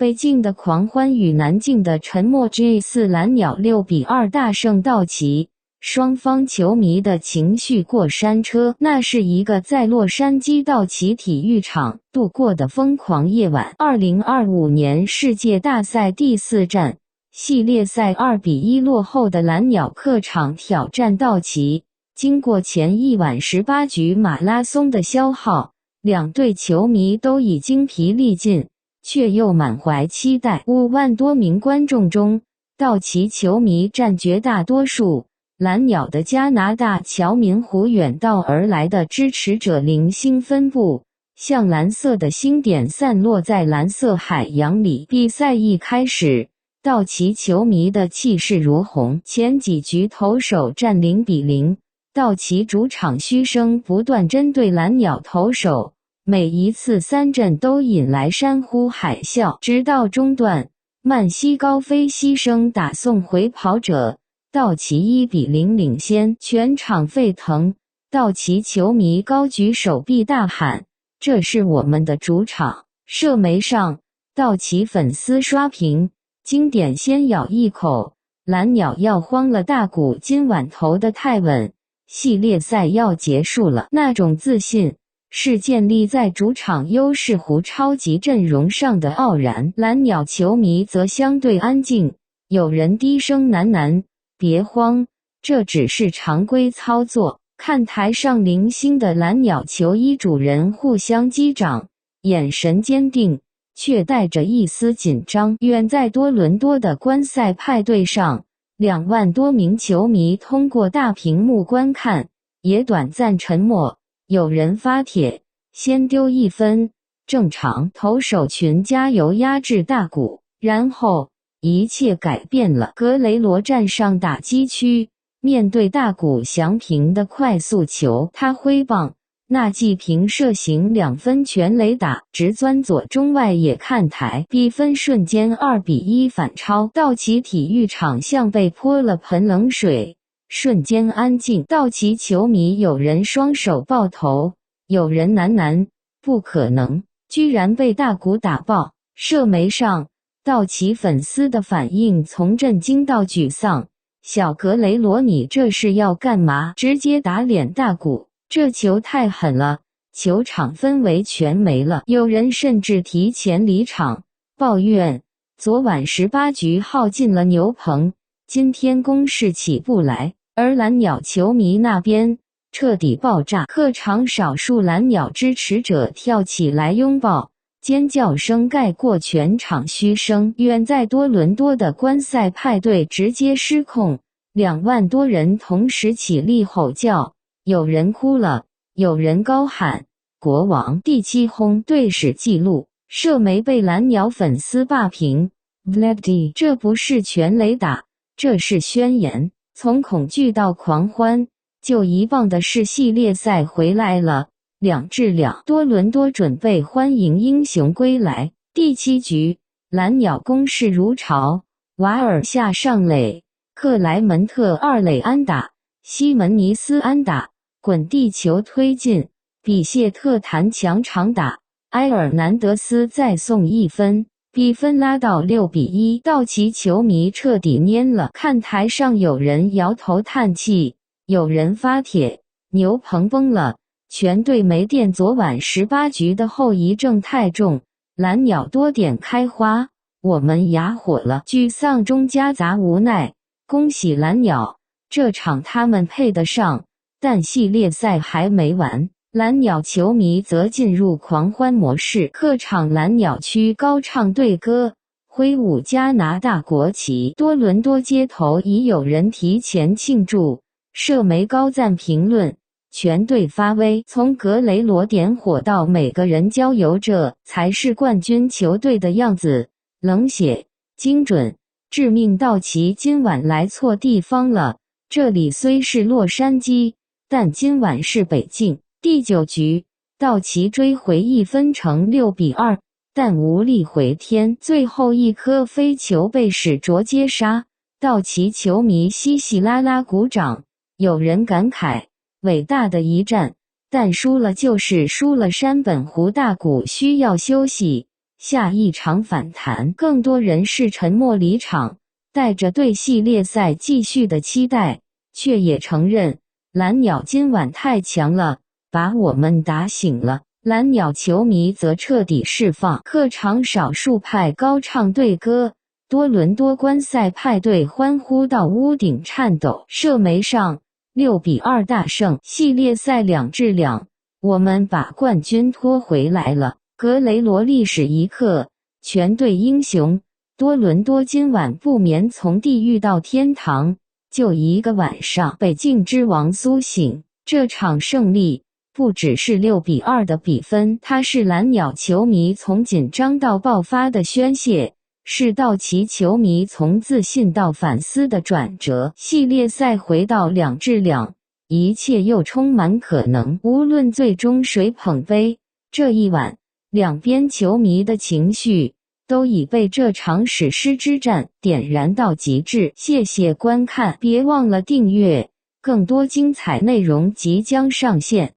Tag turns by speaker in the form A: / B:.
A: 北京的狂欢与南京的沉默 G4 蓝鸟6-2大胜道奇，双方球迷的情绪过山车。那是一个在洛杉矶道奇体育场度过的疯狂夜晚。2025年世界大赛第4战，系列赛2-1落后的蓝鸟客场挑战道奇。经过前一晚18局马拉松的消耗，两队球迷都已精疲力尽，却又满怀期待。5万多名观众中，道奇球迷占绝大多数。蓝鸟的加拿大侨民湖远道而来的支持者零星分布，像蓝色的星点散落在蓝色海洋里。比赛一开始，道奇球迷的气势如虹，前几局投手战0-0，道奇主场嘘声不断针对蓝鸟投手，每一次三振都引来山呼海啸，直到中段，曼西高飞牺牲打送回跑者，道奇1-0领先，全场沸腾。道奇球迷高举手臂大喊：“这是我们的主场！”社媒上，道奇粉丝刷屏，经典先咬一口，蓝鸟要慌了，大谷今晚投得太稳，系列赛要结束了。那种自信是建立在主场优势湖超级阵容上的傲然。蓝鸟球迷则相对安静，有人低声喃喃：“别慌，这只是常规操作。”看台上零星的蓝鸟球衣主人互相击掌，眼神坚定，却带着一丝紧张。远在多伦多的观赛派对上，2万多名球迷通过大屏幕观看，也短暂沉默。有人发帖：“先丢1分，正常。”投手群加油压制大谷，然后一切改变了。格雷罗站上打击区，面对大谷翔平的快速球，他挥棒，那记平射型2分全垒打，直钻左中外野看台，比分瞬间2-1反超。道奇体育场像被泼了盆冷水，瞬间安静。道奇球迷有人双手抱头，有人喃喃：“不可能，居然被大谷打爆。”社媒上，道奇粉丝的反应从震惊到沮丧。小格雷罗，你这是要干嘛？直接打脸大谷，这球太狠了，球场氛围全没了。有人甚至提前离场，抱怨昨晚18局耗尽了牛棚，今天攻势起不来。而蓝鸟球迷那边彻底爆炸，客场少数蓝鸟支持者跳起来拥抱，尖叫声盖过全场嘘声。远在多伦多的观赛派对直接失控，2万多人同时起立吼叫，有人哭了，有人高喊国王。第7轰队史纪录，社媒被蓝鸟粉丝霸屏。Vladdy， 这不是全垒打，这是宣言。从恐惧到狂欢，就一棒的是系列赛回来了，2-2。多伦多准备欢迎英雄归来。第7局，蓝鸟攻势如潮，瓦尔下上垒，克莱门特2垒安打，西门尼斯安打，滚地球推进，比谢特弹墙长打，埃尔南德斯再送1分。比分拉到6-1，道奇球迷彻底蔫了。看台上有人摇头叹气，有人发帖：“牛棚崩了，全队没电。”昨晚18局的后遗症太重，蓝鸟多点开花，我们哑火了。沮丧中夹杂无奈。恭喜蓝鸟，这场他们配得上，但系列赛还没完。蓝鸟球迷则进入狂欢模式，客场蓝鸟区高唱队歌，挥舞加拿大国旗。多伦多街头已有人提前庆祝，社媒高赞评论：“全队发威，从格雷罗点火到每个人浇油，这才是冠军球队的样子。”冷血、精准、致命。道奇今晚来错地方了，这里虽是洛杉矶，但今晚是北京。第9局，道奇追回1分成6-2，但无力回天。最后一颗飞球被史卓接杀，道奇球迷稀稀拉拉鼓掌，有人感慨：“伟大的一战，但输了就是输了。”山本湖大谷需要休息，下一场反弹，更多人是沉默离场，带着对系列赛继续的期待，却也承认蓝鸟今晚太强了，把我们打醒了。蓝鸟球迷则彻底释放，客场少数派高唱队歌，多伦多观赛派对欢呼到屋顶颤抖。社媒上6-2大胜，系列赛2-2，我们把冠军拖回来了。格雷罗历史一刻，全队英雄，多伦多今晚不眠从地狱到天堂，就一个晚上，北境之王苏醒。这场胜利不只是6-2的比分，它是蓝鸟球迷从紧张到爆发的宣泄，是道奇球迷从自信到反思的转折。系列赛回到2-2，一切又充满可能。无论最终谁捧杯，这一晚两边球迷的情绪都已被这场史诗之战点燃到极致。谢谢观看，别忘了订阅，更多精彩内容即将上线。